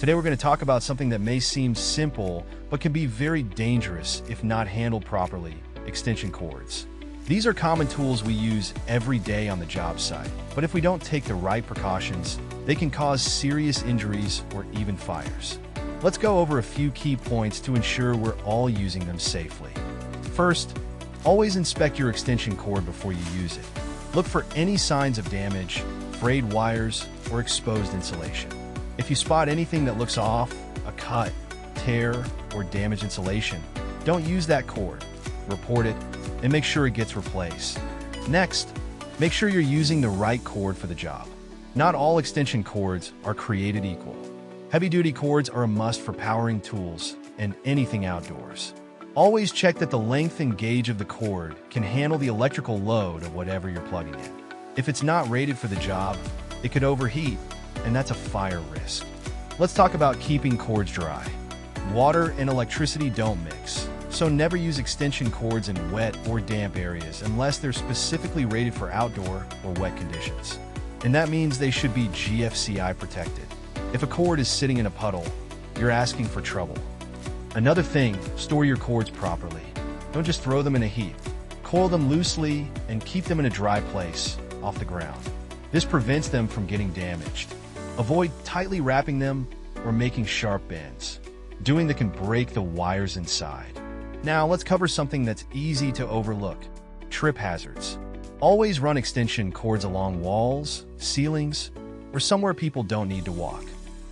Today we're going to talk about something that may seem simple, but can be very dangerous if not handled properly: extension cords. These are common tools we use every day on the job site, but if we don't take the right precautions, they can cause serious injuries or even fires. Let's go over a few key points to ensure we're all using them safely. First, always inspect your extension cord before you use it. Look for any signs of damage, frayed wires, or exposed insulation. If you spot anything that looks off, a cut, tear, or damaged insulation, don't use that cord. Report it and make sure it gets replaced. Next, make sure you're using the right cord for the job. Not all extension cords are created equal. Heavy-duty cords are a must for powering tools and anything outdoors. Always check that the length and gauge of the cord can handle the electrical load of whatever you're plugging in. If it's not rated for the job, it could overheat, and that's a fire risk. Let's talk about keeping cords dry. Water and electricity don't mix, so never use extension cords in wet or damp areas unless they're specifically rated for outdoor or wet conditions. And that means they should be GFCI protected. If a cord is sitting in a puddle, you're asking for trouble. Another thing, store your cords properly. Don't just throw them in a heap. Coil them loosely and keep them in a dry place, off the ground. This prevents them from getting damaged. Avoid tightly wrapping them or making sharp bends. Doing that can break the wires inside. Now let's cover something that's easy to overlook: trip hazards. Always run extension cords along walls, ceilings, or somewhere people don't need to walk.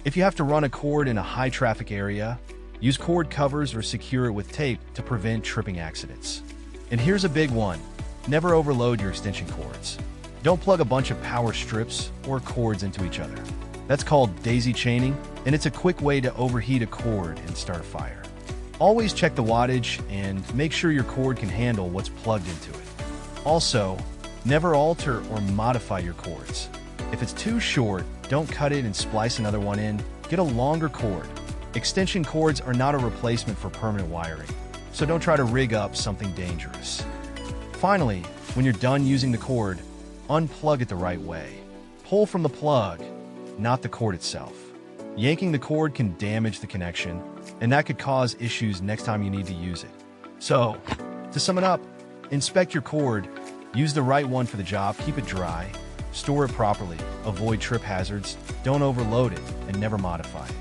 If you have to run a cord in a high-traffic area, use cord covers or secure it with tape to prevent tripping accidents. And here's a big one: never overload your extension cords. Don't plug a bunch of power strips or cords into each other. That's called daisy chaining, and it's a quick way to overheat a cord and start a fire. Always check the wattage and make sure your cord can handle what's plugged into it. Also, never alter or modify your cords. If it's too short, don't cut it and splice another one in. Get a longer cord. Extension cords are not a replacement for permanent wiring, so don't try to rig up something dangerous. Finally, when you're done using the cord, unplug it the right way. Pull from the plug, not the cord itself. Yanking the cord can damage the connection, and that could cause issues next time you need to use it. So, to sum it up, inspect your cord, use the right one for the job, keep it dry, store it properly, avoid trip hazards, don't overload it, and never modify it.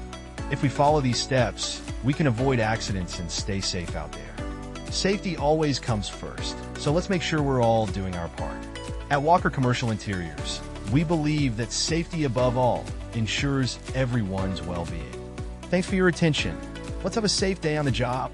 If we follow these steps, we can avoid accidents and stay safe out there. Safety always comes first, so let's make sure we're all doing our part. At Walker Commercial Interiors, we believe that safety above all ensures everyone's well-being. Thanks for your attention. Let's have a safe day on the job.